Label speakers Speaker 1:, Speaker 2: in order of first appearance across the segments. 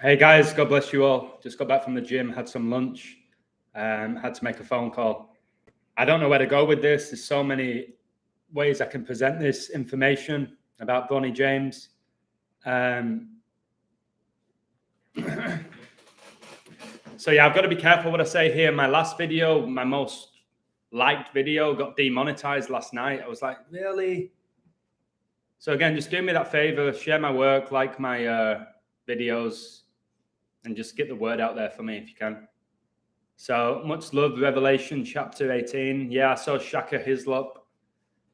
Speaker 1: Hey guys, God bless you all. Just got back from the gym, had some lunch, had to make a phone call. I don't know where to go with this. There's so many ways I can present this information about Bronny James. So yeah, I've got to be careful what I say here. My last video, my most liked video, got demonetized last night. I was like, really? So again, just do me that favor, share my work, like my videos, and just get the word out there for me if you can. So much love, Revelation chapter 18. Yeah, I saw Shaka Hislop,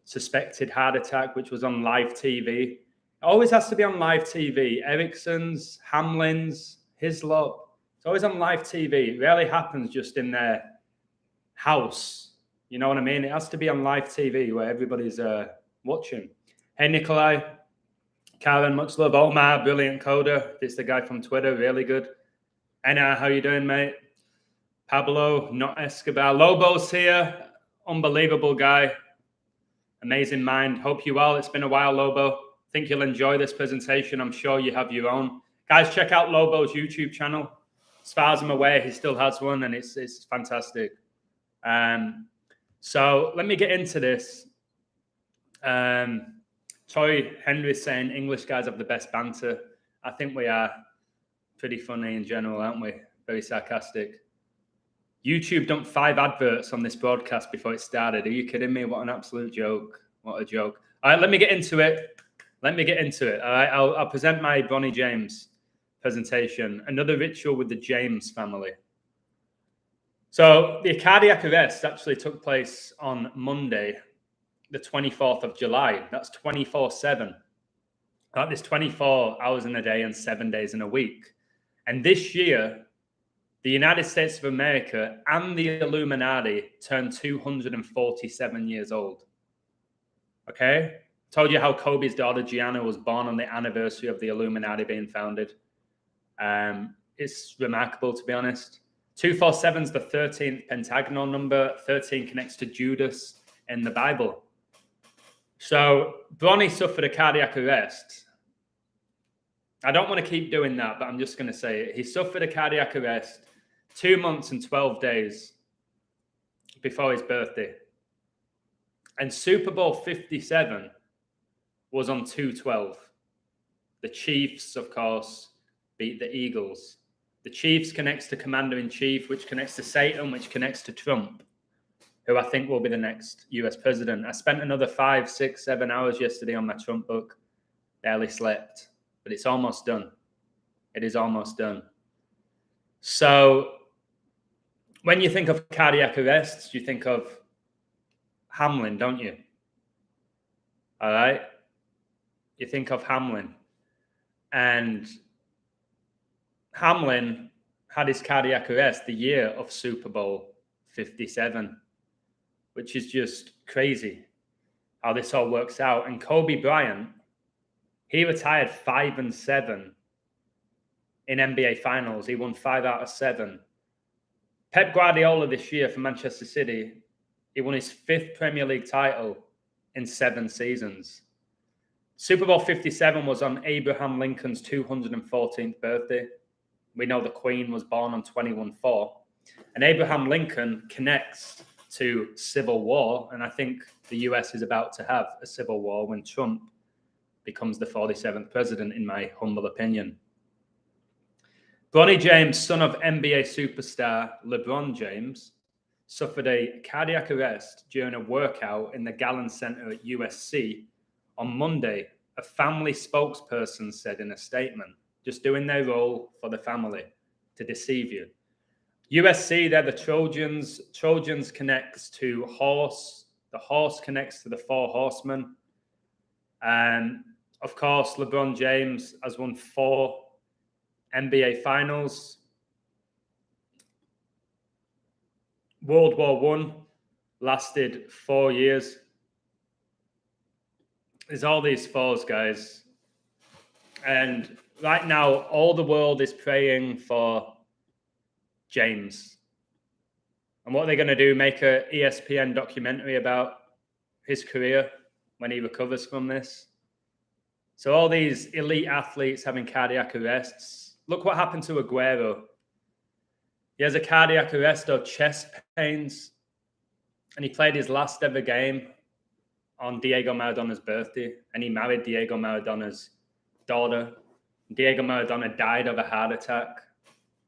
Speaker 1: suspected heart attack, which was on live TV. It always has to be on live TV. Erickson's, Hamlin's, Hislop. It's always on live TV. It rarely happens just in their house. You know what I mean? It has to be on live TV where everybody's watching. Hey, Nikolai. Karen, much love. Omar, brilliant coder. It's the guy from Twitter, really good. Anna, how you doing, mate? Pablo, not Escobar. Lobo's here. Unbelievable guy. Amazing mind. Hope you well. It's been a while, Lobo. Think you'll enjoy this presentation. I'm sure you have your own. Guys, check out Lobo's YouTube channel. As far as I'm aware, he still has one, and it's fantastic. So let me get into this. Troy Henry's saying English guys have the best banter. I think we are pretty funny in general, aren't we? Very sarcastic. YouTube dumped 5 adverts on this broadcast before it started. Are you kidding me? What an absolute joke. What a joke. All right, let me get into it. All right, I'll present my Bronny James presentation. Another ritual with the James family. So the cardiac arrest actually took place on Monday, the 24th of July. That's 24/7. That is 24 hours in a day and 7 days in a week. And this year, the United States of America and the Illuminati turned 247 years old. Okay? Told you how Kobe's daughter Gianna was born on the anniversary of the Illuminati being founded. It's remarkable, to be honest. 247 is the 13th pentagonal number. 13 connects to Judas in the Bible. So Bronny suffered a cardiac arrest. I don't want to keep doing that, but I'm just going to say it. He suffered a cardiac arrest 2 months and 12 days before his birthday. And Super Bowl 57 was on 2/12. The Chiefs, of course, beat the Eagles. The Chiefs connects to Commander-in-Chief, which connects to Satan, which connects to Trump, who I think will be the next US president. I spent another 5, 6, 7 hours yesterday on my Trump book. Barely slept, but it's almost done. It is almost done. So when you think of cardiac arrests, you think of Hamlin, don't you? All right? You think of Hamlin. And Hamlin had his cardiac arrest the year of Super Bowl 57, which is just crazy how this all works out. And Kobe Bryant, he retired 5-7 in NBA Finals. He won 5 out of 7. Pep Guardiola this year for Manchester City, he won his 5th Premier League title in 7 seasons. Super Bowl 57 was on Abraham Lincoln's 214th birthday. We know the Queen was born on 21/4. And Abraham Lincoln connects to civil war. And I think the US is about to have a civil war when Trump becomes the 47th president, in my humble opinion. Bronny James, son of NBA superstar LeBron James, suffered a cardiac arrest during a workout in the Gallen Center at USC on Monday, a family spokesperson said in a statement, just doing their role for the family to deceive you. USC, they're the Trojans. Trojans connects to horse. The horse connects to the 4 horsemen. And of course, LeBron James has won 4 NBA finals. World War I lasted 4 years. There's all these 4s, guys. And right now, all the world is praying for James. And what are they going to do? Make a ESPN documentary about his career when he recovers from this? So all these elite athletes having cardiac arrests, look what happened to Aguero. He has a cardiac arrest or chest pains, and he played his last ever game on Diego Maradona's birthday, and he married Diego Maradona's daughter. Diego Maradona died of a heart attack,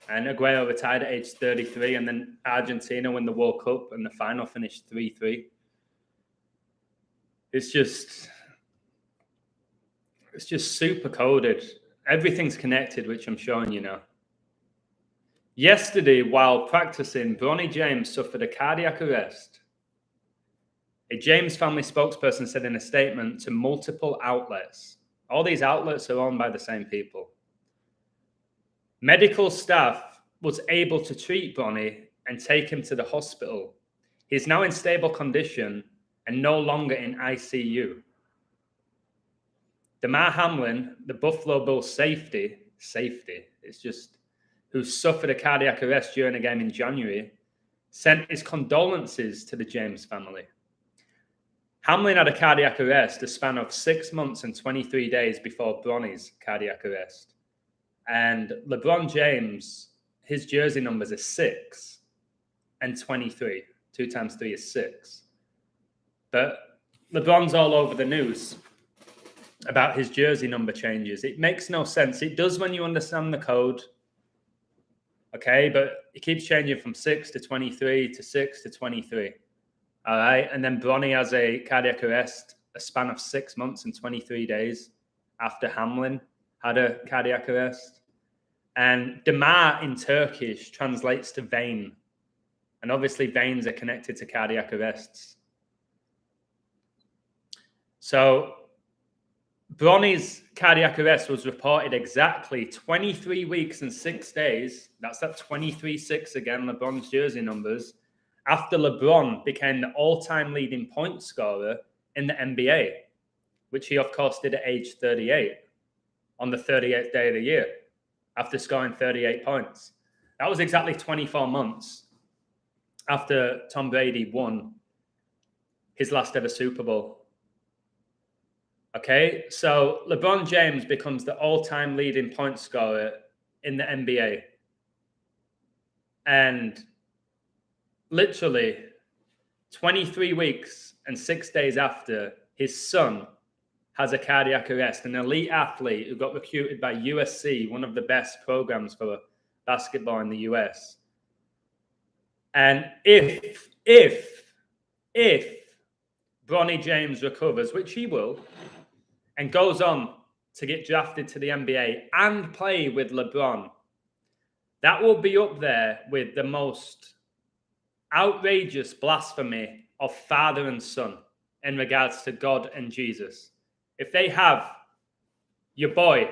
Speaker 1: and Aguero retired at age 33, and then Argentina won the World Cup, and the final finished 3-3. It's just super coded. Everything's connected, which I'm showing you now. Yesterday, while practicing, Bronny James suffered a cardiac arrest. A James family spokesperson said in a statement to multiple outlets, all these outlets are owned by the same people. Medical staff was able to treat Bronny and take him to the hospital. He's now in stable condition and no longer in ICU. Demar Hamlin, the Buffalo Bills safety, it's just, who suffered a cardiac arrest during a game in January, sent his condolences to the James family. Hamlin had a cardiac arrest a span of 6 months and 23 days before Bronny's cardiac arrest. And LeBron James, his jersey numbers are 6 and 23. 2 times 3 is 6. But LeBron's all over the news about his jersey number changes. It makes no sense. It does when you understand the code. Okay, but it keeps changing from 6 to 23 to 6 to 23. All right, and then Bronny has a cardiac arrest a span of 6 months and 23 days after Hamlin had a cardiac arrest. And Demar in Turkish translates to vein. And obviously veins are connected to cardiac arrests. So Bronny's cardiac arrest was reported exactly 23 weeks and 6 days. That's that 23-6 again, LeBron's jersey numbers, after LeBron became the all-time leading point scorer in the NBA, which he, of course, did at age 38 on the 38th day of the year after scoring 38 points. That was exactly 24 months after Tom Brady won his last ever Super Bowl. Okay, so LeBron James becomes the all-time leading point scorer in the NBA. And literally 23 weeks and 6 days after, his son has a cardiac arrest, an elite athlete who got recruited by USC, one of the best programs for basketball in the US. And if Bronny James recovers, which he will, and goes on to get drafted to the NBA and play with LeBron, that will be up there with the most outrageous blasphemy of father and son in regards to God and Jesus. If they have your boy,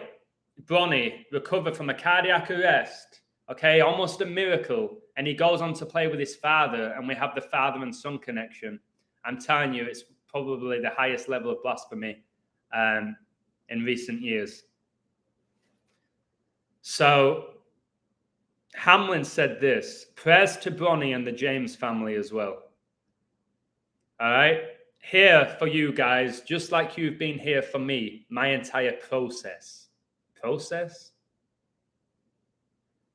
Speaker 1: Bronny, recover from a cardiac arrest, okay, almost a miracle, and he goes on to play with his father, and we have the father and son connection, I'm telling you, it's probably the highest level of blasphemy in recent years. So Hamlin said this, prayers to Bronny and the James family as well. All right, here for you guys, just like you've been here for me, my entire process. Process?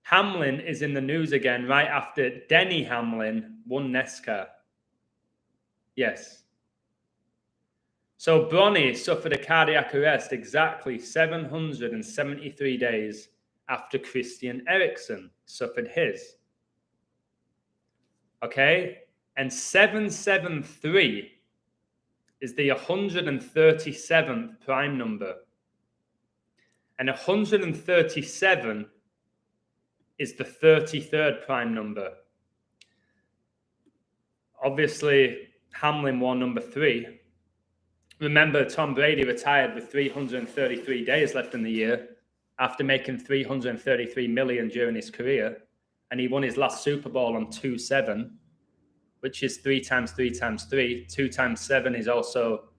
Speaker 1: Hamlin is in the news again right after Denny Hamlin won NASCAR. Yes. So Bronny suffered a cardiac arrest exactly 773 days after Christian Eriksen suffered his. Okay? And 773 is the 137th prime number. And 137 is the 33rd prime number. Obviously, Hamlin won number 3. Remember, Tom Brady retired with 333 days left in the year after making 333 million during his career. And he won his last Super Bowl on 2-7, which is 3 times 3 times 3. 2 times 7 is also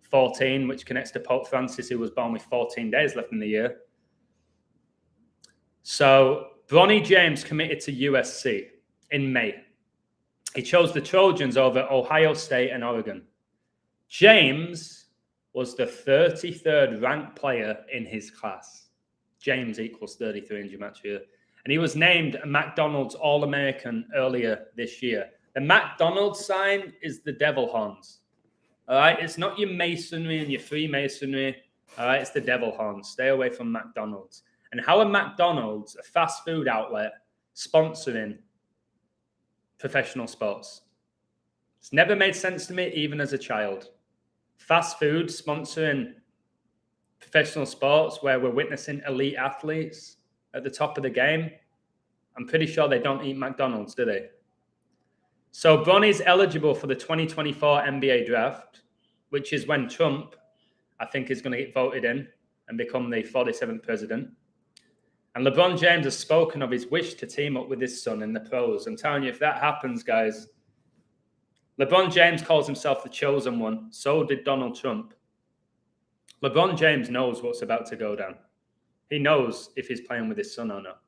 Speaker 1: 14, which connects to Pope Francis, who was born with 14 days left in the year. So Bronny James committed to USC in May. He chose the Trojans over Ohio State and Oregon. James was the 33rd ranked player in his class. James equals 33 in gematria. And he was named a McDonald's All-American earlier this year. The McDonald's sign is the devil horns. All right? It's not your masonry and your Freemasonry. All right? It's the devil horns. Stay away from McDonald's. And how are McDonald's, a fast food outlet, sponsoring professional sports? It's never made sense to me, even as a child. Fast food sponsoring professional sports where we're witnessing elite athletes at the top of the game. I'm pretty sure they don't eat McDonald's, do they? So Bronny's eligible for the 2024 NBA draft, which is when Trump, I think, is going to get voted in and become the 47th president. And LeBron James has spoken of his wish to team up with his son in the pros. I'm telling you, if that happens, guys, LeBron James calls himself the chosen one. So did Donald Trump. LeBron James knows what's about to go down. He knows if he's playing with his son or not.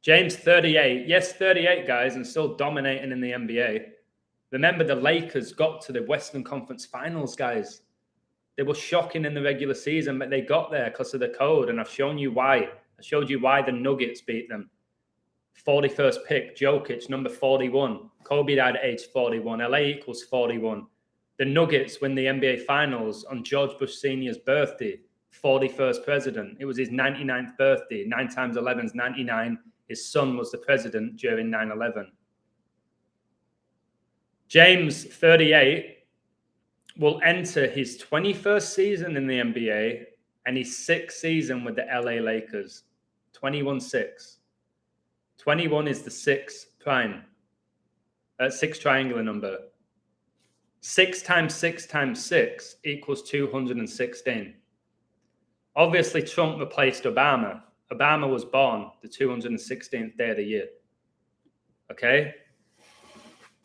Speaker 1: James, 38. Yes, 38, guys, and still dominating in the NBA. Remember, the Lakers got to the Western Conference Finals, guys. They were shocking in the regular season, but they got there because of the code, and I've shown you why. I showed you why the Nuggets beat them. 41st pick, Jokic, number 41. Kobe died at age 41. LA equals 41. The Nuggets win the NBA Finals on George Bush Sr.'s birthday, 41st president. It was his 99th birthday. 9 times 11 is 99. His son was the president during 9/11. James, 38, will enter his 21st season in the NBA and his 6th season with the LA Lakers. 21-6. 21 is the 6th prime. 6 triangular number. 6 times 6 times 6 equals 216. Obviously, Trump replaced Obama. Obama was born the 216th day of the year. Okay?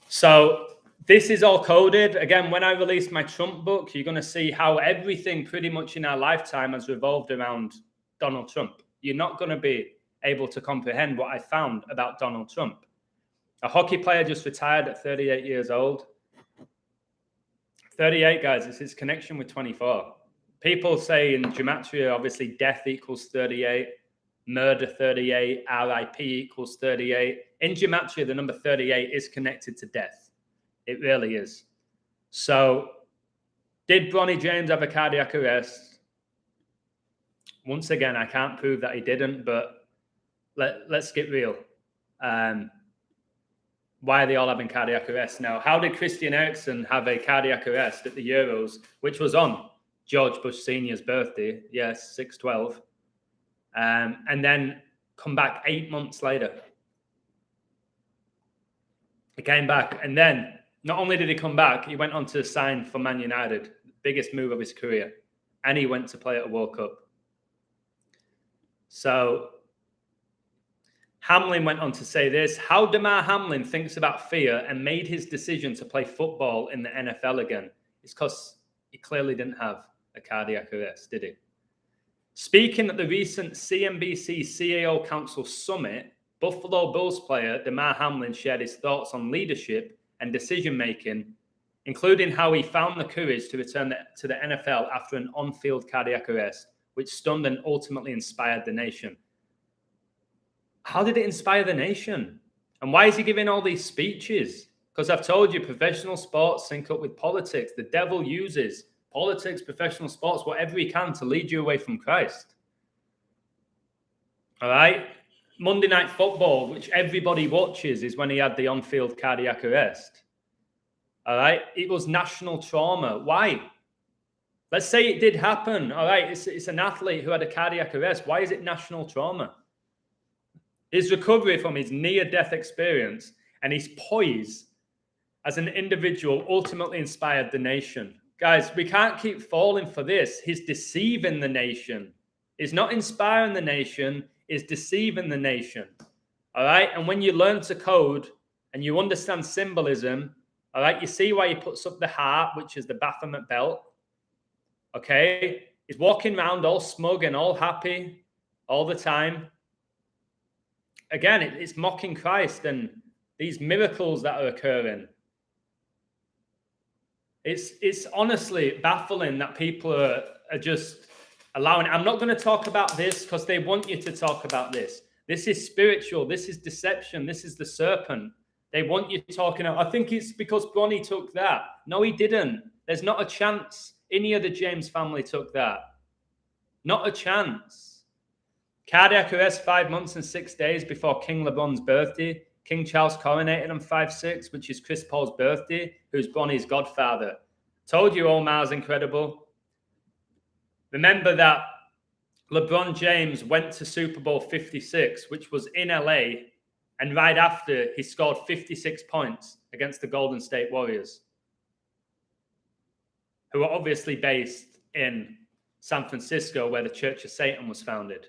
Speaker 1: So this is all coded. Again, when I release my Trump book, you're going to see how everything pretty much in our lifetime has revolved around Donald Trump. You're not going to be able to comprehend what I found about Donald Trump. A hockey player just retired at 38 years old. 38, guys, is his connection with 24. People say in gematria, obviously, death equals 38, murder 38, RIP equals 38. In gematria, the number 38 is connected to death. It really is. So, did Bronny James have a cardiac arrest? Once again, I can't prove that he didn't, but let's get real. Why are they all having cardiac arrest now? How did Christian Eriksen have a cardiac arrest at the Euros, which was on George Bush Sr.'s birthday? Yes, 6/12. And then come back 8 months later. He came back, and then not only did he come back, he went on to sign for Man United, biggest move of his career, and he went to play at a World Cup. So Hamlin went on to say this: how Demar Hamlin thinks about fear and made his decision to play football in the NFL again is because he clearly didn't have a cardiac arrest, did he? Speaking at the recent CNBC CAO Council Summit, Buffalo Bills player Demar Hamlin shared his thoughts on leadership and decision-making, including how he found the courage to return to the NFL after an on-field cardiac arrest, which stunned and ultimately inspired the nation. How did it inspire the nation? And why is he giving all these speeches? Because I've told you, professional sports sync up with politics. The devil uses politics, professional sports, whatever he can to lead you away from Christ. All right? Monday Night Football, which everybody watches, is when he had the on-field cardiac arrest. All right? It was national trauma. Why? Let's say it did happen. All right? It's an athlete who had a cardiac arrest. Why is it national trauma? His recovery from his near-death experience and his poise as an individual ultimately inspired the nation. Guys, we can't keep falling for this. He's deceiving the nation. He's not inspiring the nation. He's deceiving the nation. All right? And when you learn to code and you understand symbolism, all right, you see why he puts up the heart, which is the Baphomet belt. Okay? He's walking around all smug and all happy all the time. Again, it's mocking Christ and these miracles that are occurring. It's honestly baffling that people are just I'm not going to talk about this because they want you to talk about this. This is spiritual. This is deception. This is the serpent. They want you talking. I think it's because Bronny took that. No, he didn't. There's not a chance any of the James family took that. Not a chance. Cardiac arrest 5 months and 6 days before King LeBron's birthday. King Charles coronated on 5/6, which is Chris Paul's birthday, who's Bronny's godfather. Told you Omar's incredible. Remember that LeBron James went to Super Bowl 56, which was in LA, and right after he scored 56 points against the Golden State Warriors, who are obviously based in San Francisco, where the Church of Satan was founded.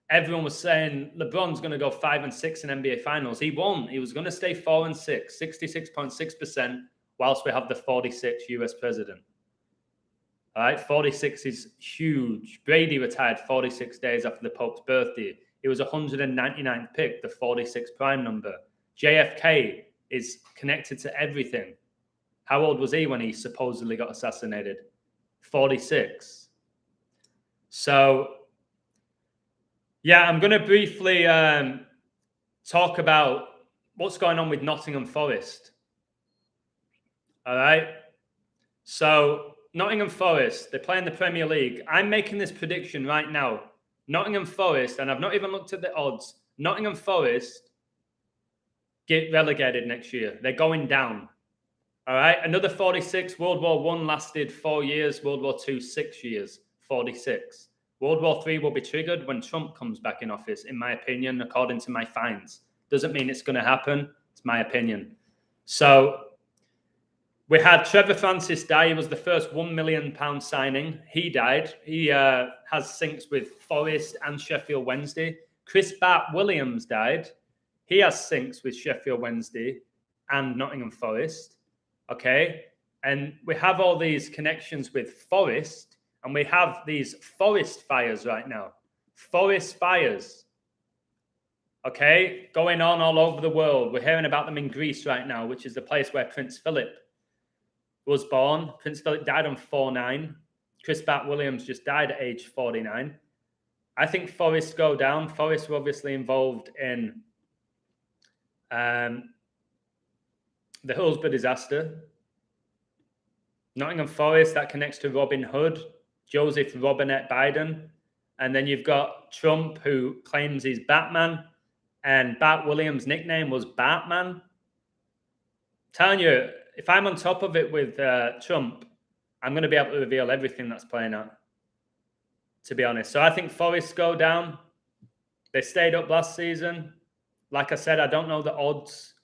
Speaker 1: Everyone was saying LeBron's going to go 5-6 in NBA Finals. He won. He was going to stay 4-6, 66.6%, whilst we have the 46th US president. All right, 46 is huge. Brady retired 46 days after the Pope's birthday. He was 199th pick, the 46 prime number. JFK is connected to everything. How old was he when he supposedly got assassinated? 46. So, yeah, I'm going to briefly talk about what's going on with Nottingham Forest. All right. So, Nottingham Forest, they play in the Premier League. I'm making this prediction right now. Nottingham Forest, and I've not even looked at the odds, Nottingham Forest get relegated next year. They're going down. All right. Another 46. World War I lasted 4 years. World War II, 6 years. 46. World War III will be triggered when Trump comes back in office, in my opinion, according to my finds. Doesn't mean it's going to happen. It's my opinion. So we had Trevor Francis die. He was the first £1 million signing. He died. He has syncs with Forest and Sheffield Wednesday. Chris Williams died. He has syncs with Sheffield Wednesday and Nottingham Forest. Okay. And we have all these connections with Forest. And we have these forest fires right now. Forest fires. Okay? Going on all over the world. We're hearing about them in Greece right now, which is the place where Prince Philip was born. Prince Philip died on 4/9. Chris Williams just died at age 49. I think forests go down. Forests were obviously involved in the Hillsborough disaster. Nottingham Forest, that connects to Robin Hood. Joseph Robinette Biden. And then you've got Trump, who claims he's Batman. And Bat Williams' nickname was Batman. Telling you, if I'm on top of it with Trump, I'm going to be able to reveal everything that's playing out, to be honest. So I think Forests go down. They stayed up last season. Like I said, I don't know the odds,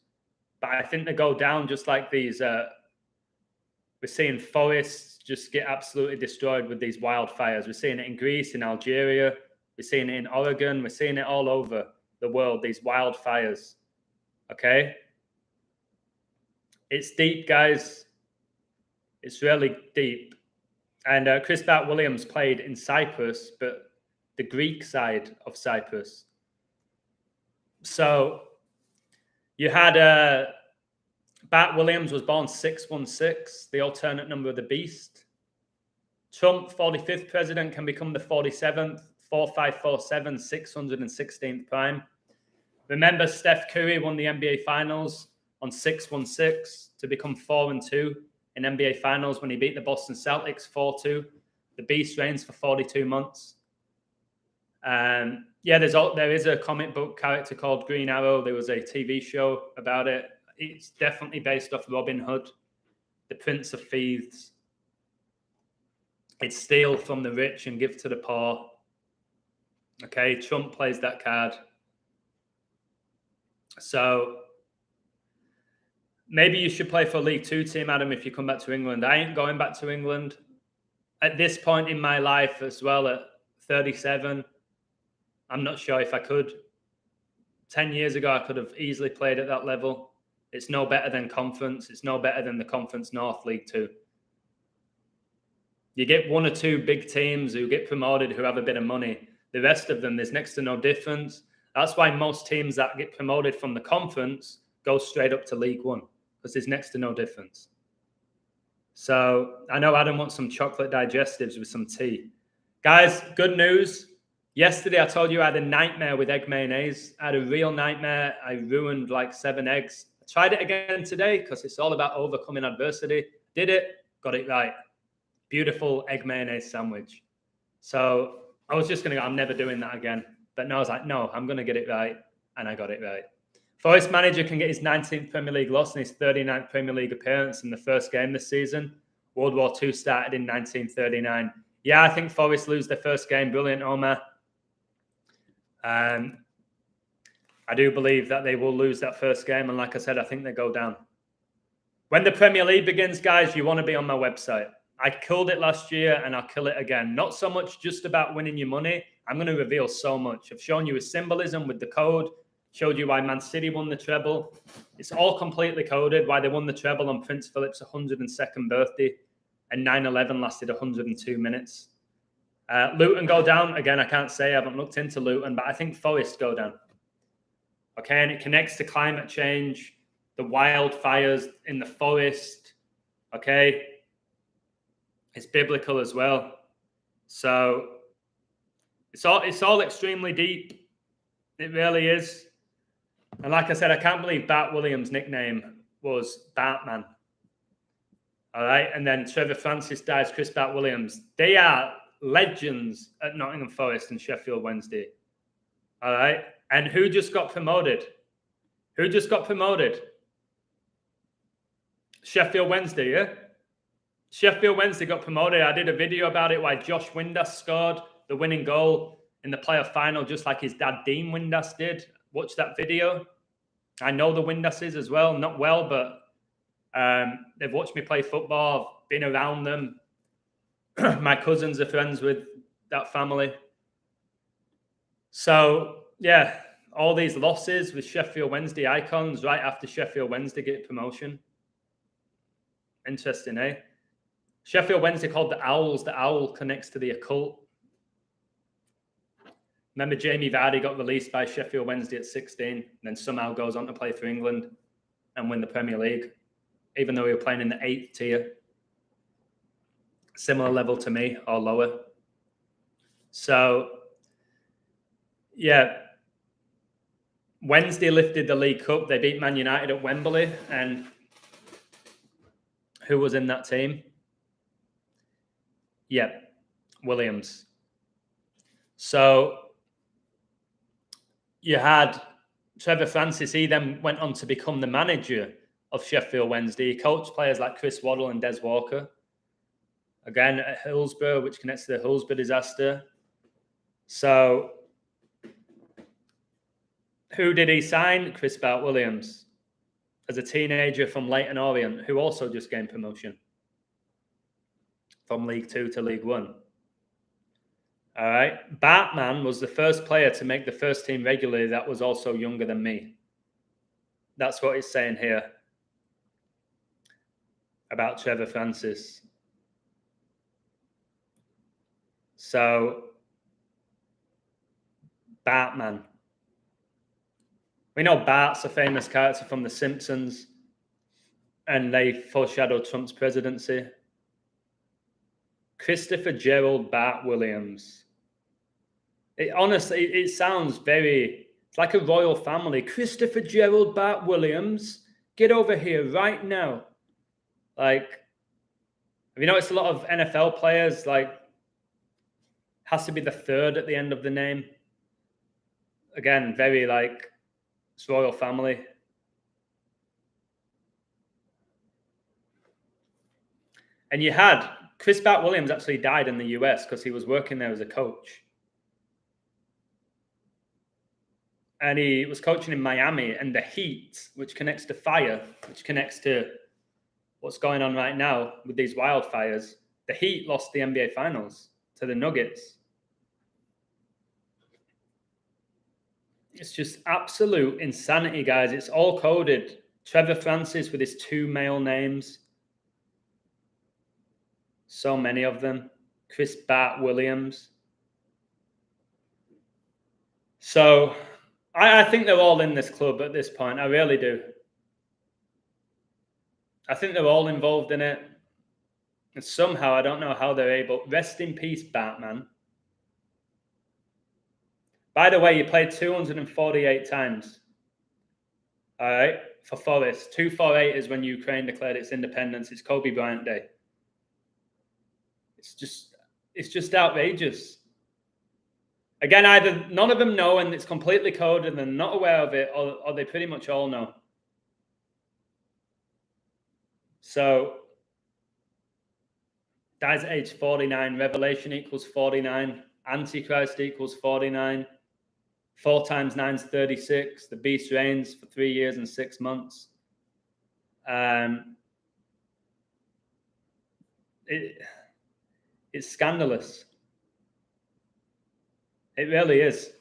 Speaker 1: but I think they go down just like these. We're seeing Forests just get absolutely destroyed with these wildfires. We're seeing it in Greece, in Algeria. We're seeing it in Oregon. We're seeing it all over the world, these wildfires. Okay? It's deep, guys. It's really deep. And Chris Williams played in Cyprus, but the Greek side of Cyprus. So you had Bat Williams was born 616, the alternate number of the beast. Trump, 45th president, can become the 47th, 4547, 616th prime. Remember, Steph Curry won the NBA Finals on 616 to become 4-2 in NBA Finals when he beat the Boston Celtics 4-2. The beast reigns for 42 months. Yeah, there is a comic book character called Green Arrow. There was a TV show about it. It's definitely based off Robin Hood, the Prince of Thieves. It's steal from the rich and give to the poor. Okay, Trump plays that card. So maybe you should play for a League Two team, Adam, if you come back to England. I ain't going back to England. At this point in my life as well, at 37, I'm not sure if I could. 10 years ago, I could have easily played at that level. It's no better than conference. It's no better than the Conference North League 2. You get one or two big teams who get promoted who have a bit of money. The rest of them, there's next to no difference. That's why most teams that get promoted from the conference go straight up to League One, because there's next to no difference. So I know Adam wants some chocolate digestives with some tea. Guys, good news. Yesterday, I told you I had a nightmare with egg mayonnaise. I had a real nightmare. I ruined like 7 eggs. I tried it again today because it's all about overcoming adversity. Did it, got it right. Beautiful egg mayonnaise sandwich. So I was just going to go, I'm never doing that again. But no, I was like, no, I'm going to get it right. And I got it right. Forest manager can get his 19th Premier League loss and his 39th Premier League appearance in the first game this season. World War II started in 1939. Yeah, I think Forest lose their first game. Brilliant, Omar. I do believe that they will lose that first game. And like I said, I think they go down. When the Premier League begins, guys, you want to be on my website. I killed it last year and I'll kill it again. Not so much just about winning your money. I'm going to reveal so much. I've shown you a symbolism with the code, showed you why Man City won the treble. It's all completely coded, why they won the treble on Prince Philip's 102nd birthday, and 9/11 lasted 102 minutes. Luton go down. Again, I can't say. I haven't looked into Luton, but I think Forest go down. Okay, and it connects to climate change, the wildfires in the forest. Okay, it's biblical as well. So it's all extremely deep. It really is. And like I said, I can't believe Bart Williams' nickname was Batman. All right, and then Trevor Francis dies, Chris Bart Williams. They are legends at Nottingham Forest and Sheffield Wednesday. All right, and who just got promoted? Who just got promoted? Sheffield Wednesday, yeah? Sheffield Wednesday got promoted. I did a video about it why Josh Windass scored the winning goal in the playoff final, just like his dad, Dean Windass, did. Watch that video. I know the Windasses as well. Not well, but they've watched me play football. I've been around them. My cousins are friends with that family. So, yeah, all these losses with Sheffield Wednesday icons right after Sheffield Wednesday get promotion. Interesting, eh? Sheffield Wednesday called the Owls. The owl connects to the occult. Remember, Jamie Vardy got released by Sheffield Wednesday at 16, and then somehow goes on to play for England and win the Premier League, even though he was playing in the 8th tier. Similar level to me or lower. So, yeah. Wednesday lifted the League Cup. They beat Man United at Wembley. And who was in that team? Yep, Williams. So you had Trevor Francis. He then went on to become the manager of Sheffield Wednesday. He coached players like Chris Waddle and Des Walker. Again, at Hillsborough, which connects to the Hillsborough disaster. So who did he sign? Chris Bart Williams, as a teenager from Leyton Orient, who also just gained promotion from League 2 to League 1. All right. Batman was the first player to make the first team regularly that was also younger than me. That's what it's saying here about Trevor Francis. So, Batman. We know Bart's a famous character from The Simpsons, and they foreshadowed Trump's presidency. Christopher Gerald Bart Williams. It sounds very, it's like a royal family. Christopher Gerald Bart Williams, get over here right now. Like, have you noticed a lot of NFL players, like, has to be the third at the end of the name? Again, very like, it's royal family. And you had Chris Bart Williams actually died in the US because he was working there as a coach. And he was coaching in Miami, and the heat, which connects to fire, which connects to what's going on right now with these wildfires, the Heat lost the NBA Finals to the Nuggets. It's just absolute insanity, guys. It's all coded. Trevor Francis with his 2 male names. So many of them. Chris Bart Williams. So I think they're all in this club at this point. I really do. I think they're all involved in it. And somehow, I don't know how they're able. Rest in peace, Batman. By the way, he played 248 times. All right, for Forest. 248 is when Ukraine declared its independence. It's Kobe Bryant Day. It's just outrageous. Again, either none of them know and it's completely coded and they're not aware of it, or they pretty much all know. So, dies at age 49. Revelation equals 49. Antichrist equals 49. 4 times 9 is 36. The beast reigns for 3 years and 6 months. It's scandalous. It really is.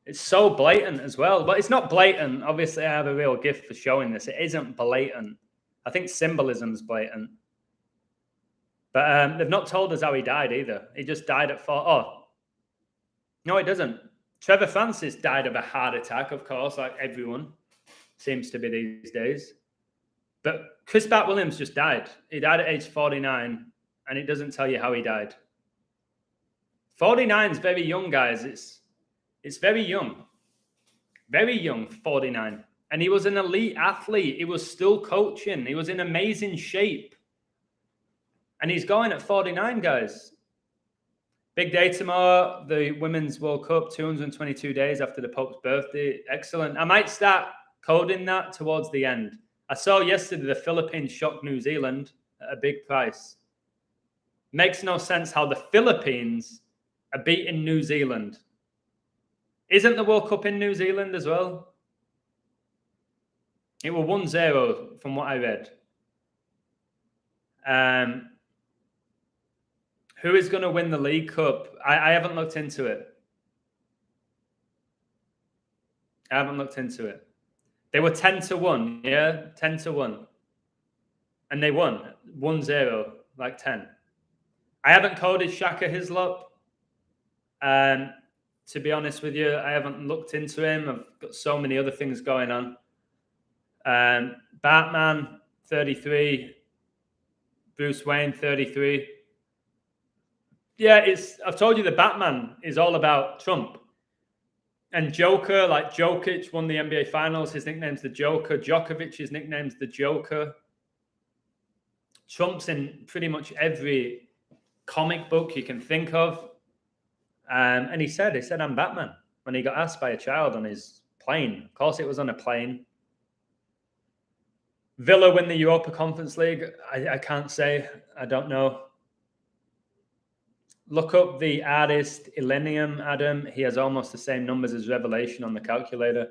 Speaker 1: It's so blatant as well. But it's not blatant. Obviously, I have a real gift for showing this. It isn't blatant. I think symbolism's blatant. But they've not told us how he died either. He just died at 4. Oh, no, it doesn't. Trevor Francis died of a heart attack, of course, like everyone seems to be these days. But Chris Bat-Williams just died. He died at age 49, and it doesn't tell you how he died. 49 is very young, guys. It's very young. Very young, 49. And he was an elite athlete. He was still coaching. He was in amazing shape. And he's going at 49, guys. Big day tomorrow, the Women's World Cup, 222 days after the Pope's birthday. Excellent. I might start coding that towards the end. I saw yesterday the Philippines shocked New Zealand at a big price. Makes no sense how the Philippines are beating New Zealand. Isn't the World Cup in New Zealand as well? It was 1-0 from what I read. Who is going to win the League Cup? I haven't looked into it. They were 10-1, yeah? 10-1. And they won 1-0, like 10. I haven't coded Shaka Hislop. To be honest with you, I haven't looked into him. I've got so many other things going on. Batman, 33. Bruce Wayne, 33. Yeah, I've told you the Batman is all about Trump. And Joker, like Jokic won the NBA Finals. His nickname's the Joker. Djokovic's nickname's the Joker. Trump's in pretty much every comic book you can think of. And he said, I'm Batman, when he got asked by a child on his plane. Of course, it was on a plane. Villa win the Europa Conference League. I can't say. I don't know. Look up the artist Illenium, Adam. He has almost the same numbers as Revelation on the calculator.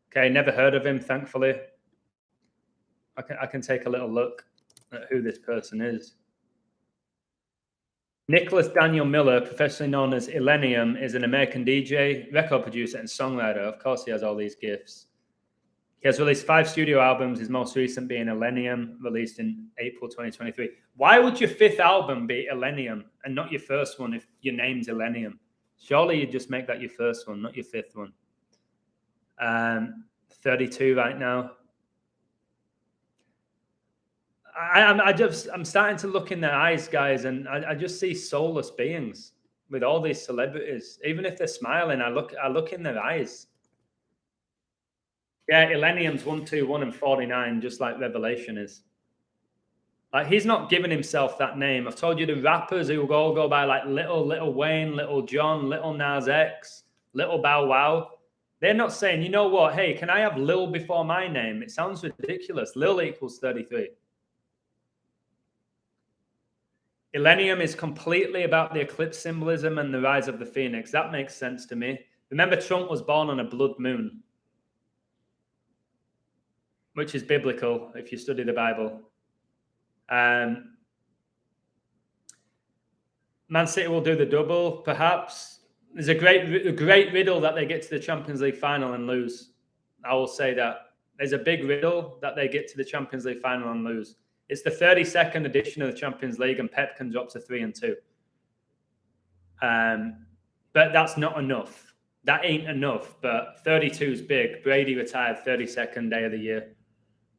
Speaker 1: Okay, never heard of him, thankfully. I can take a little look at who this person is. Nicholas Daniel Miller, professionally known as Illenium, is an American DJ, record producer, and songwriter. Of course, he has all these gifts. He has released 5 studio albums, his most recent being Illenium, released in April 2023. Why would your 5th album be Illenium and not your first one if your name's Illenium? Surely you'd just make that your first one, not your 5th one. 32 right now. I'm starting to look in their eyes, guys, and I just see soulless beings with all these celebrities. Even if they're smiling, I look in their eyes. Yeah, Illenium's 121 and 49, just like Revelation is. Like, he's not giving himself that name. I've told you the rappers who all go by like Little Wayne, Little John, Little Nas X, Little Bow Wow. They're not saying, you know what, hey, can I have Lil before my name? It sounds ridiculous. Lil equals 33. Illenium is completely about the eclipse symbolism and the rise of the phoenix. That makes sense to me. Remember, Trump was born on a blood moon, which is biblical if you study the Bible. Man City will do the double, perhaps. There's a great riddle that they get to the Champions League final and lose. I will say that. There's a big riddle that they get to the Champions League final and lose. It's the 32nd edition of the Champions League, and Pep can drop to 3-2. But that's not enough. That ain't enough. But 32 is big. Brady retired 32nd day of the year.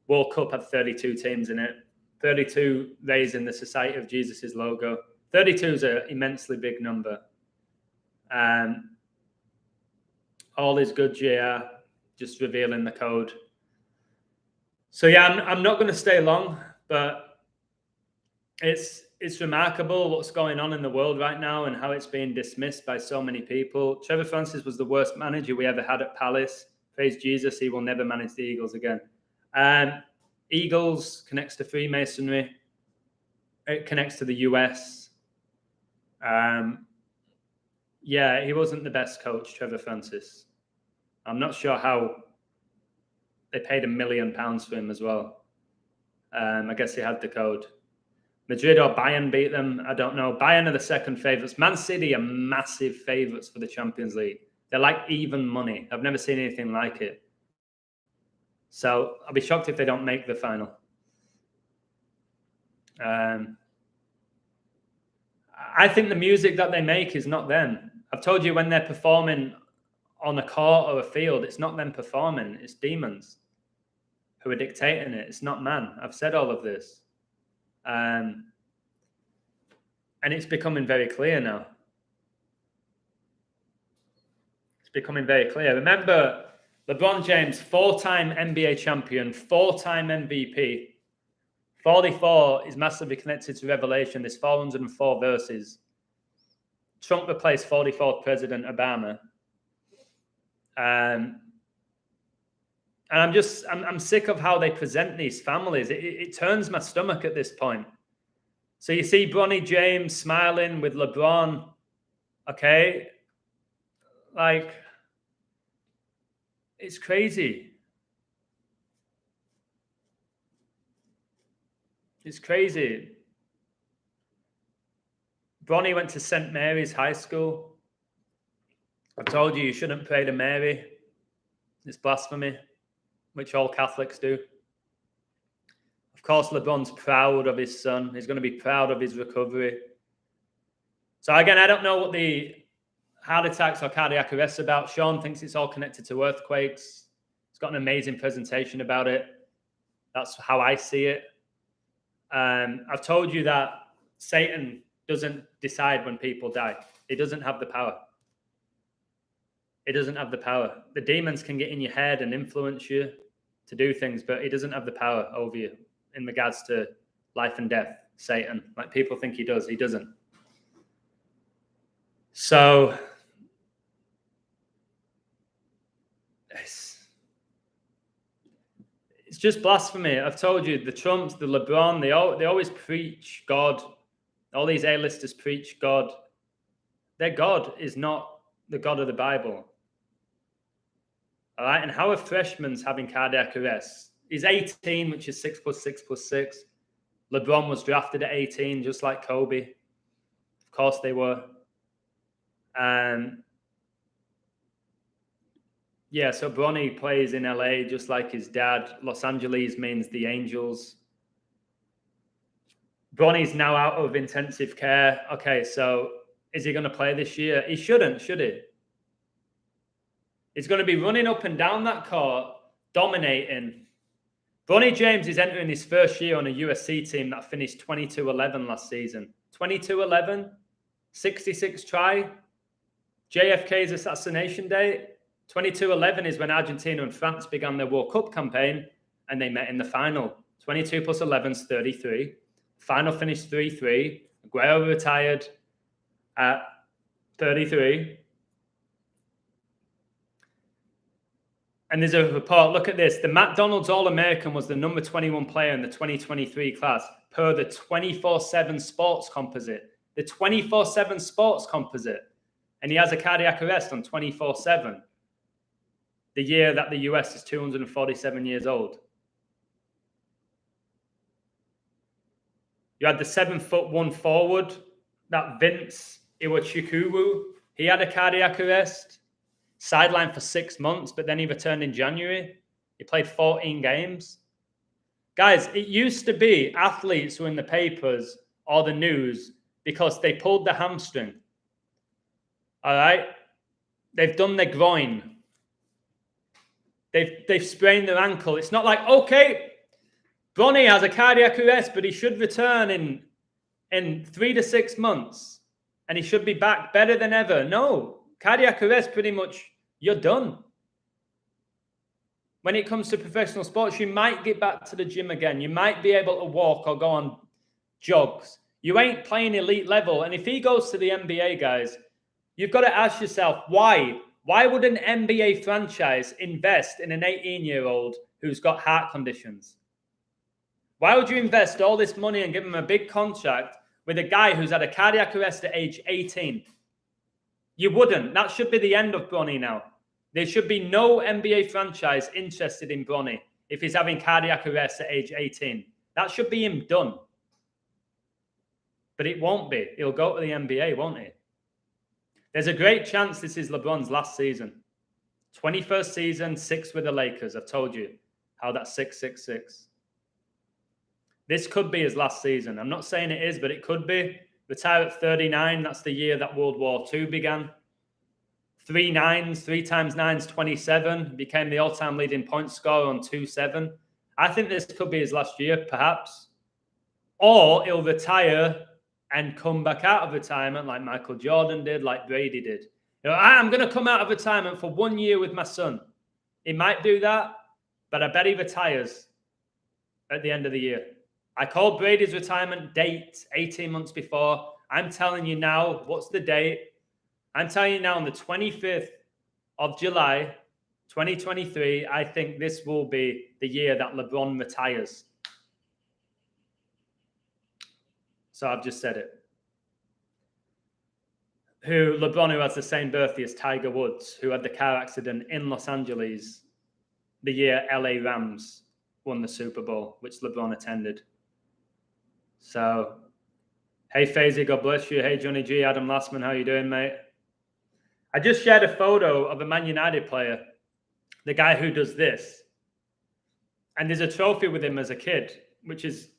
Speaker 1: World Cup had 32 teams in it. 32 raising the Society of Jesus' logo. 32 is an immensely big number. All is good, JR. Just revealing the code. So yeah, I'm not going to stay long, but it's remarkable what's going on in the world right now and how it's being dismissed by so many people. Trevor Francis was the worst manager we ever had at Palace. Praise Jesus, he will never manage the Eagles again. Eagles connects to Freemasonry. It connects to the US. Yeah, he wasn't the best coach, Trevor Francis. I'm not sure how they paid £1 million for him as well. I guess he had the code. Madrid or Bayern beat them. I don't know. Bayern are the second favourites. Man City are massive favourites for the Champions League. They're like even money. I've never seen anything like it. So I'll be shocked if they don't make the final. I think the music that they make is not them. I've told you when they're performing on a court or a field, it's not them performing. It's demons who are dictating it. It's not man. I've said all of this. And it's becoming very clear now. It's becoming very clear. Remember, LeBron James, 4-time NBA champion, 4-time MVP. 44 is massively connected to Revelation. There's 404 verses. Trump replaced 44th President Obama. And I'm sick of how they present these families. It turns my stomach at this point. So you see Bronny James smiling with LeBron. Okay. Like, it's crazy. It's crazy. Bronny went to St. Mary's High School. I told you shouldn't pray to Mary. It's blasphemy, which all Catholics do. Of course, LeBron's proud of his son. He's going to be proud of his recovery. So again, I don't know what the heart attacks or cardiac arrests about. Sean thinks it's all connected to earthquakes. He's got an amazing presentation about it. That's how I see it. I've told you that Satan doesn't decide when people die. He doesn't have the power. He doesn't have the power. The demons can get in your head and influence you to do things, but he doesn't have the power over you in regards to life and death. Satan, like people think he does, he doesn't. So it's just blasphemy. I've told you, the Trumps, the LeBron, they always preach God. All these A-listers preach God. Their God is not the God of the Bible. All right, and how a freshman's having cardiac arrest? He's 18, which is 6 + 6 + 6. LeBron was drafted at 18, just like Kobe. Of course they were. Yeah, so Bronny plays in LA just like his dad. Los Angeles means the Angels. Bronny's now out of intensive care. Okay, so is he going to play this year? He shouldn't, should he? He's going to be running up and down that court, dominating. Bronny James is entering his first year on a USC team that finished 22-11 last season. 22-11, 66 try. JFK's assassination date. 22-11 is when Argentina and France began their World Cup campaign and they met in the final. 22 + 11 is 33. Final finished 3-3. Aguero retired at 33. And there's a report, look at this. The McDonald's All-American was the number 21 player in the 2023 class per the 24/7 Sports Composite. The 24/7 Sports Composite. And he has a cardiac arrest on 24/7. The year that the US is 247 years old. You had the 7'1" forward, that Vince Iwachukwu. He had a cardiac arrest, sidelined for 6 months, but then he returned in January. He played 14 games. Guys, it used to be athletes were in the papers or the news because they pulled the hamstring. All right? They've done their groin. They've sprained their ankle. It's not like, okay, Bronny has a cardiac arrest, but he should return in 3 to 6 months and he should be back better than ever. No, cardiac arrest pretty much you're done. When it comes to professional sports, you might get back to the gym again. You might be able to walk or go on jogs. You ain't playing elite level. And if he goes to the NBA, guys, you've got to ask yourself, why? Why would an NBA franchise invest in an 18-year-old who's got heart conditions? Why would you invest all this money and give him a big contract with a guy who's had a cardiac arrest at age 18? You wouldn't. That should be the end of Bronny now. There should be no NBA franchise interested in Bronny if he's having cardiac arrest at age 18. That should be him done. But it won't be. He'll go to the NBA, won't he? There's a great chance this is LeBron's last season. 21st season, 6 with the Lakers. I've told you how that's 666. This could be his last season. I'm not saying it is, but it could be. Retire at 39. That's the year that World War II began. 3 nines, 3 times 9 is 27. Became the all-time leading point scorer on 2-7. I think this could be his last year, perhaps. Or he'll retire and come back out of retirement like Michael Jordan did, like Brady did. You know, I'm going to come out of retirement for 1 year with my son. He might do that, but I bet he retires at the end of the year. I called Brady's retirement date 18 months before. I'm telling you now, what's the date? I'm telling you now, on the 25th of July, 2023, I think this will be the year that LeBron retires. So I've just said it. LeBron, who has the same birthday as Tiger Woods, who had the car accident in Los Angeles the year LA Rams won the Super Bowl, which LeBron attended. So, hey, Faisy, God bless you. Hey, Johnny G, Adam Lastman, how you doing, mate? I just shared a photo of a Man United player, the guy who does this. And there's a trophy with him as a kid, which is,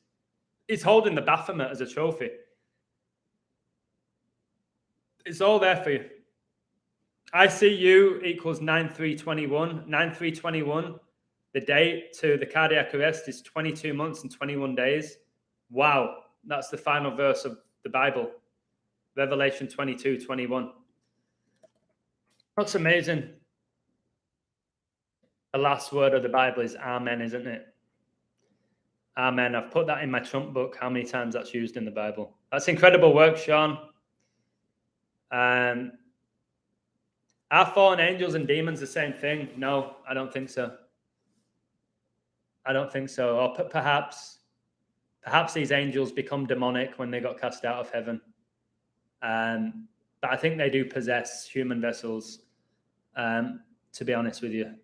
Speaker 1: he's holding the Baphomet as a trophy. It's all there for you. ICU equals 9321. 9321, the date to the cardiac arrest is 22 months and 21 days. Wow, that's the final verse of the Bible. Revelation 22:21. That's amazing. The last word of the Bible is amen, isn't it? Amen. I've put that in my Trump book, how many times that's used in the Bible. That's incredible work, Sean. Are fallen angels and demons the same thing? No, I don't think so. I don't think so. Or perhaps these angels become demonic when they got cast out of heaven. But I think they do possess human vessels, to be honest with you.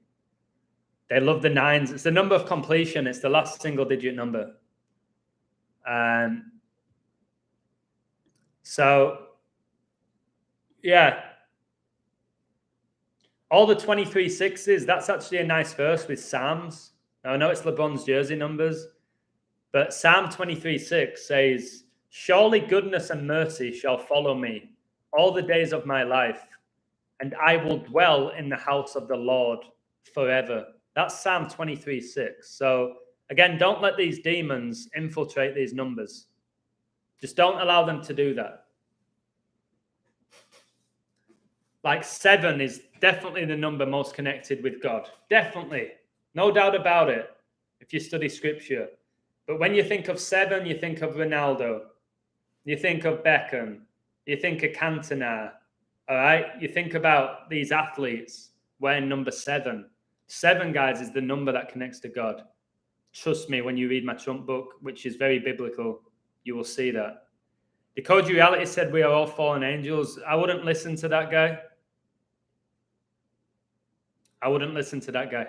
Speaker 1: They love the 9s. It's the number of completion. It's the last single-digit number. So, yeah. All the 23 6s, that's actually a nice verse with Psalms. Now, I know it's LeBron's jersey numbers, but Psalm 23:6 says, surely goodness and mercy shall follow me all the days of my life, and I will dwell in the house of the Lord forever. That's Psalm 23:6. So again, don't let these demons infiltrate these numbers. Just don't allow them to do that. Like 7 is definitely the number most connected with God. Definitely. No doubt about it, if you study scripture. But when you think of 7, you think of Ronaldo. You think of Beckham. You think of Cantona. All right? You think about these athletes wearing number 7. 7, guys, is the number that connects to God. Trust me, when you read my Trump book, which is very biblical, you will see that. Decoded Reality said we are all fallen angels. I wouldn't listen to that guy. I wouldn't listen to that guy.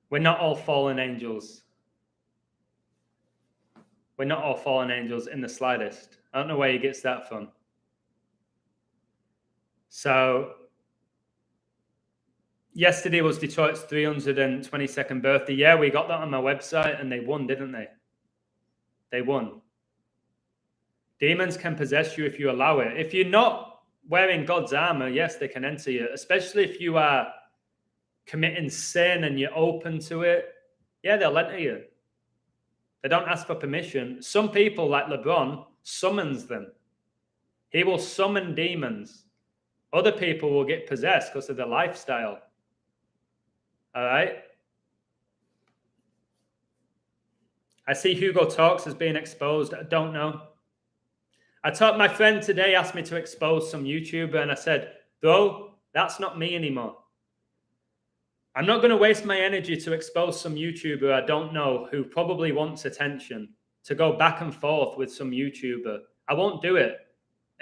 Speaker 1: We're not all fallen angels. We're not all fallen angels in the slightest. I don't know where he gets that from. So, yesterday was Detroit's 322nd birthday. Yeah, we got that on my website, and they won, didn't they? They won. Demons can possess you if you allow it. If you're not wearing God's armor, yes, they can enter you, especially if you are committing sin and you're open to it. Yeah, they'll enter you. They don't ask for permission. Some people, like LeBron, summons them. He will summon demons. Other people will get possessed because of their lifestyle. All right. I see Hugo Talks as being exposed. I don't know. My friend today asked me to expose some YouTuber, and I said, bro, that's not me anymore. I'm not going to waste my energy to expose some YouTuber I don't know who probably wants attention, to go back and forth with some YouTuber. I won't do it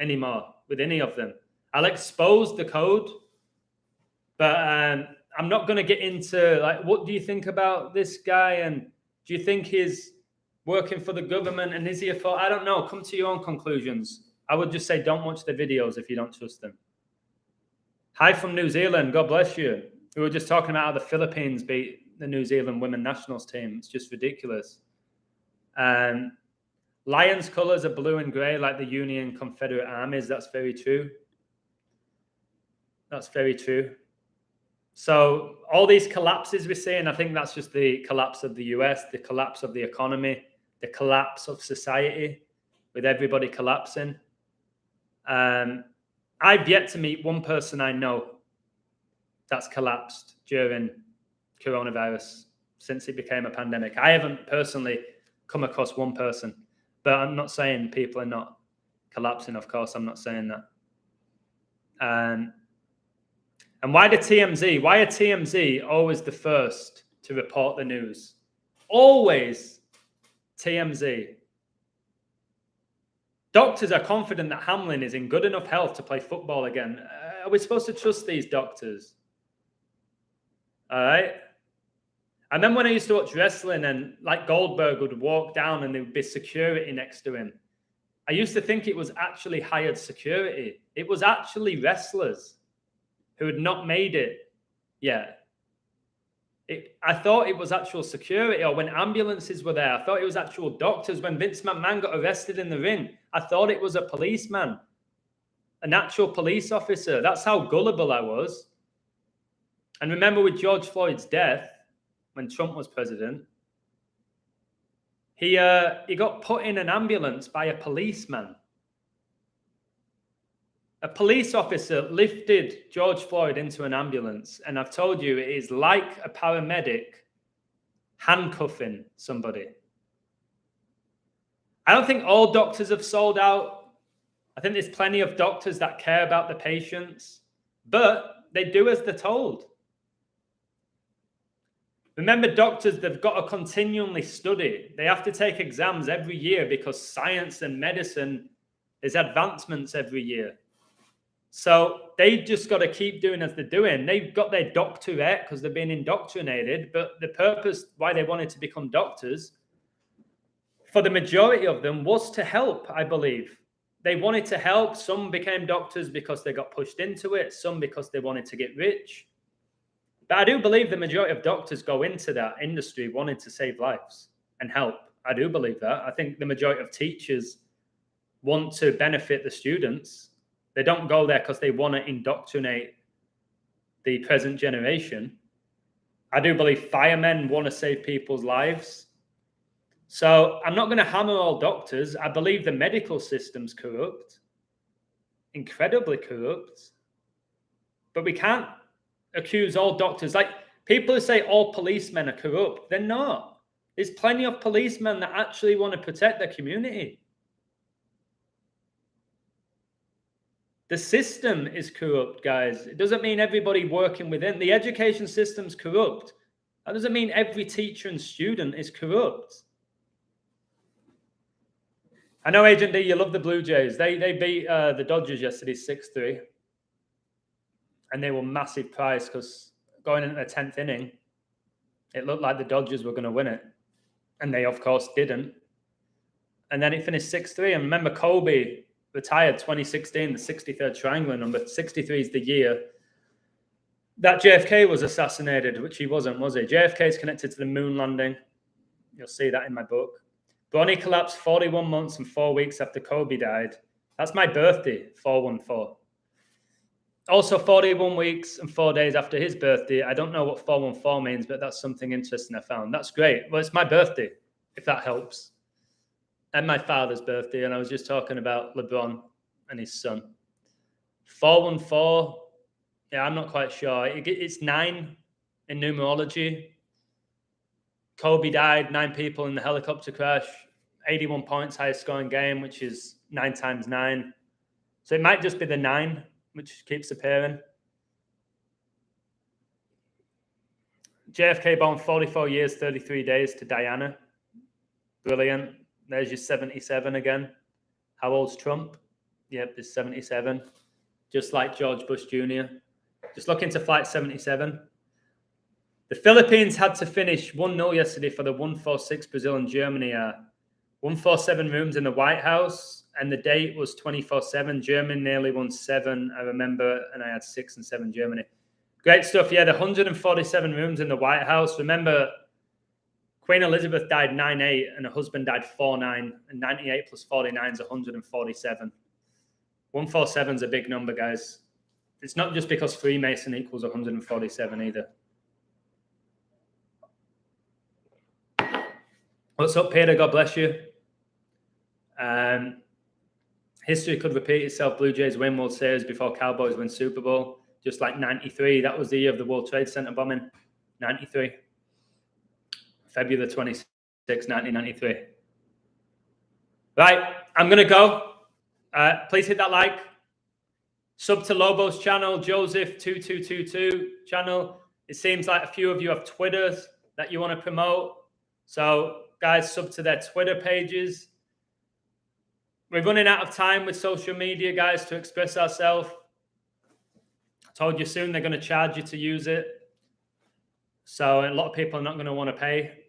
Speaker 1: anymore with any of them. I'll expose the code, but I'm not going to get into, like, what do you think about this guy? And do you think he's working for the government? And is he a fraud? I don't know. Come to your own conclusions. I would just say don't watch the videos if you don't trust them. Hi from New Zealand. God bless you. We were just talking about how the Philippines beat the New Zealand women nationals team. It's just ridiculous. Lions' colours are blue and grey like the Union Confederate armies. That's very true. That's very true. So all these collapses we're seeing, I think that's just the collapse of the US, the collapse of the economy, the collapse of society, with everybody collapsing. I've yet to meet one person I know that's collapsed during coronavirus since it became a pandemic. I haven't personally come across one person, but I'm not saying people are not collapsing. Of course, I'm not saying that. And why the TMZ? Why are TMZ always the first to report the news? Always TMZ. Doctors are confident that Hamlin is in good enough health to play football again. Are we supposed to trust these doctors? All right. I remember when I used to watch wrestling and like Goldberg would walk down and there would be security next to him. I used to think it was actually hired security. It was actually wrestlers who had not made it yet. I thought it was actual security, or when ambulances were there, I thought it was actual doctors. When Vince McMahon got arrested in the ring, I thought it was a policeman, an actual police officer. That's how gullible I was. And remember with George Floyd's death, when Trump was president, he got put in an ambulance by a policeman. A police officer lifted George Floyd into an ambulance, and I've told you it is like a paramedic handcuffing somebody. I don't think all doctors have sold out. I think there's plenty of doctors that care about the patients, but they do as they're told. Remember, doctors, they've got to continually study. They have to take exams every year because science and medicine, there's advancements every year. So they just got to keep doing as they're doing. They've got their doctorate because they've been indoctrinated, but the purpose why they wanted to become doctors, for the majority of them, was to help, I believe. They wanted to help. Some became doctors because they got pushed into it, some because they wanted to get rich. But I do believe the majority of doctors go into that industry wanting to save lives and help. I do believe that. I think the majority of teachers want to benefit the students. They don't go there because they want to indoctrinate the present generation. I do believe firemen want to save people's lives. So I'm not going to hammer all doctors. I believe the medical system's corrupt, incredibly corrupt. But we can't accuse all doctors. Like people who say all policemen are corrupt, they're not. There's plenty of policemen that actually want to protect their community. The system is corrupt, guys. It doesn't mean everybody working within. The education system's corrupt. That doesn't mean every teacher and student is corrupt. I know, Agent D, you love the Blue Jays. They beat the Dodgers yesterday 6-3. And they were massive prize because going into the 10th inning, it looked like the Dodgers were going to win it. And they, of course, didn't. And then it finished 6-3. And remember, Kobe retired 2016, the 63rd triangular number. 63 is the year that JFK was assassinated, which he wasn't, was he? JFK is connected to the moon landing. You'll see that in my book. Bronny collapsed 41 months and 4 weeks after Kobe died. That's my birthday, 414. Also, 41 weeks and 4 days after his birthday. I don't know what 414 means, but that's something interesting I found. That's great. Well, it's my birthday, if that helps. And my father's birthday. And I was just talking about LeBron and his son. 414. Yeah, I'm not quite sure. It's 9 in numerology. Kobe died, 9 people in the helicopter crash, 81 points, highest scoring game, which is 9 times 9. So it might just be the 9, which keeps appearing. JFK born 44 years, 33 days to Diana. Brilliant. There's your 77 again. How old's Trump? Yep, there's 77. Just like George Bush Jr. Just look into flight 77. The Philippines had to finish 1-0 yesterday for the 146 Brazil and Germany. 147 rooms in the White House, and the date was 24/7. Germany nearly won 7, I remember, and I had 6 and 7 Germany. Great stuff. Yeah, the 147 rooms in the White House. Remember, Queen Elizabeth died 9/8, and her husband died 4/9, and 98 plus 49 is 147. 147 is a big number, guys. It's not just because Freemason equals 147 either. What's up, Peter? God bless you. History could repeat itself. Blue Jays win World Series before Cowboys win Super Bowl. Just like 93. That was the year of the World Trade Center bombing. 93. February the 26th, 1993. Right, I'm going to go. Please hit that like. Sub to Lobo's channel, Joseph2222 channel. It seems like a few of you have Twitters that you want to promote. So, guys, sub to their Twitter pages. We're running out of time with social media, guys, to express ourselves. I told you soon they're going to charge you to use it. So a lot of people are not going to want to pay.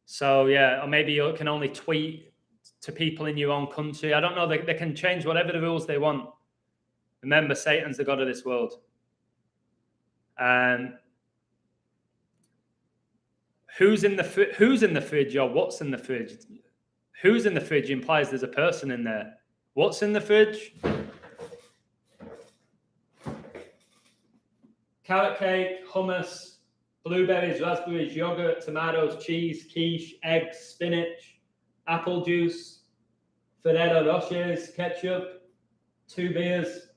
Speaker 1: So, yeah, or maybe you can only tweet to people in your own country. I don't know. They can change whatever the rules they want. Remember, Satan's the god of this world. Who's in the fridge or what's in the fridge? Who's in the fridge implies there's a person in there. What's in the fridge? Carrot cake, hummus, blueberries, raspberries, yogurt, tomatoes, cheese, quiche, eggs, spinach, apple juice, Ferrero Rochers, ketchup, 2 beers,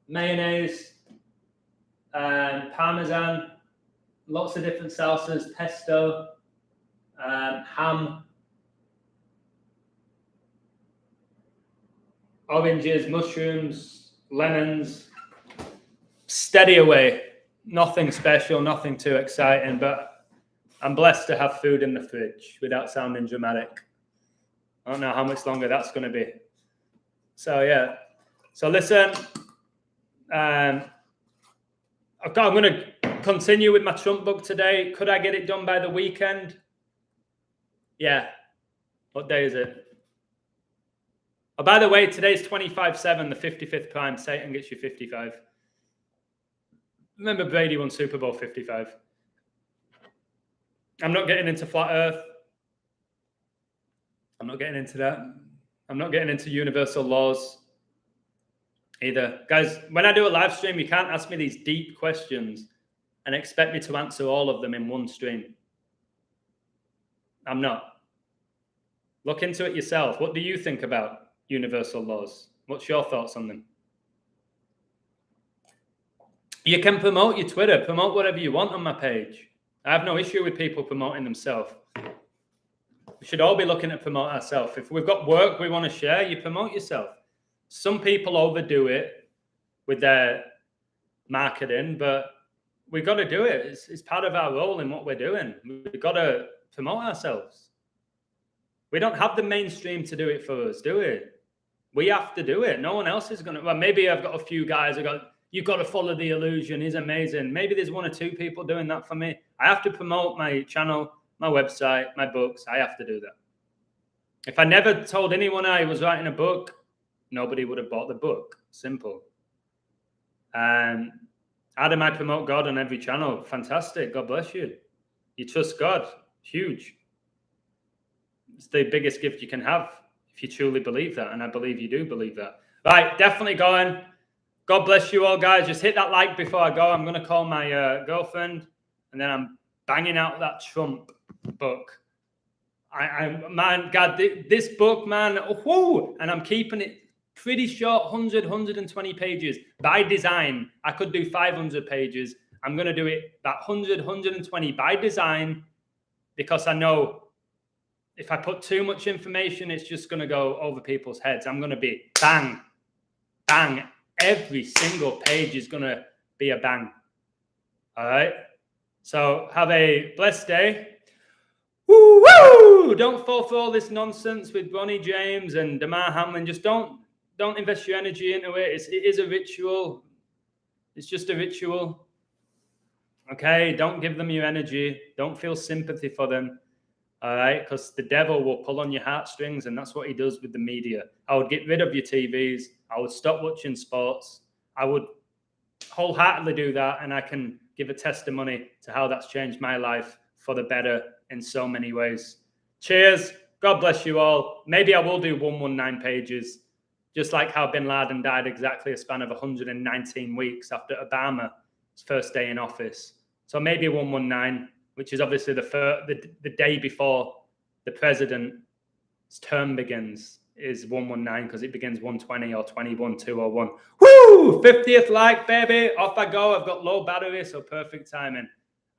Speaker 1: mayonnaise, parmesan, lots of different salsas, pesto, ham, oranges, mushrooms, lemons. Steady away. Nothing special, nothing too exciting, but I'm blessed to have food in the fridge without sounding dramatic. I don't know how much longer that's going to be. So, yeah. So, listen. I'm going to continue with my Trump book today. Could I get it done by the weekend? Yeah. What day is it? Oh, by the way, today's 25/7, the 55th prime. Satan gets you 55. Remember Brady won Super Bowl 55. I'm not getting into flat earth. I'm not getting into that. I'm not getting into universal laws either. Guys, when I do a live stream, you can't ask me these deep questions and expect me to answer all of them in one stream. I'm not. Look into it yourself. What do you think about universal laws? What's your thoughts on them? You can promote your Twitter, promote whatever you want on my page. I have no issue with people promoting themselves. We should all be looking to promote ourselves. If we've got work we want to share, you promote yourself. Some people overdo it with their marketing, but we've got to do it. It's part of our role in what we're doing. We've got to promote ourselves. We don't have the mainstream to do it for us, do we? We have to do it. No one else is going to. Well, maybe I've got a few guys who got, you've got to follow the illusion. He's amazing. Maybe there's 1 or 2 people doing that for me. I have to promote my channel, my website, my books. I have to do that. If I never told anyone I was writing a book, nobody would have bought the book. Simple. And how do I promote God on every channel? Fantastic. God bless you. You trust God. Huge. It's the biggest gift you can have if you truly believe that. And I believe you do believe that. Right. Definitely going. God bless you all, guys. Just hit that like before I go. I'm going to call my girlfriend, and then I'm banging out that Trump book. Man, God, this book, man, whoo, and I'm keeping it pretty short, 100, 120 pages. By design, I could do 500 pages. I'm going to do it that 100, 120 by design, because I know if I put too much information, it's just going to go over people's heads. I'm going to be bang, bang. Every single page is going to be a bang. All right? So have a blessed day. Woo, woo! Don't fall for all this nonsense with Bronny James and Demar Hamlin. Just don't invest your energy into it. It is a ritual. It's just a ritual. Okay? Don't give them your energy. Don't feel sympathy for them. All right? Because the devil will pull on your heartstrings, and that's what he does with the media. I would get rid of your TVs. I would stop watching sports. I would wholeheartedly do that, and I can give a testimony to how that's changed my life for the better in so many ways. Cheers. God bless you all. Maybe I will do 119 pages, just like how Bin Laden died exactly a span of 119 weeks after Obama's first day in office. So maybe 119, which is obviously the day before the president's term begins, is 119, because it begins 120 or 21, 201. Woo! 50th like, baby. Off I go. I've got low battery, so perfect timing.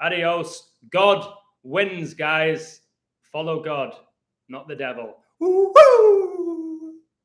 Speaker 1: Adios. God wins, guys. Follow God, not the devil. Woo!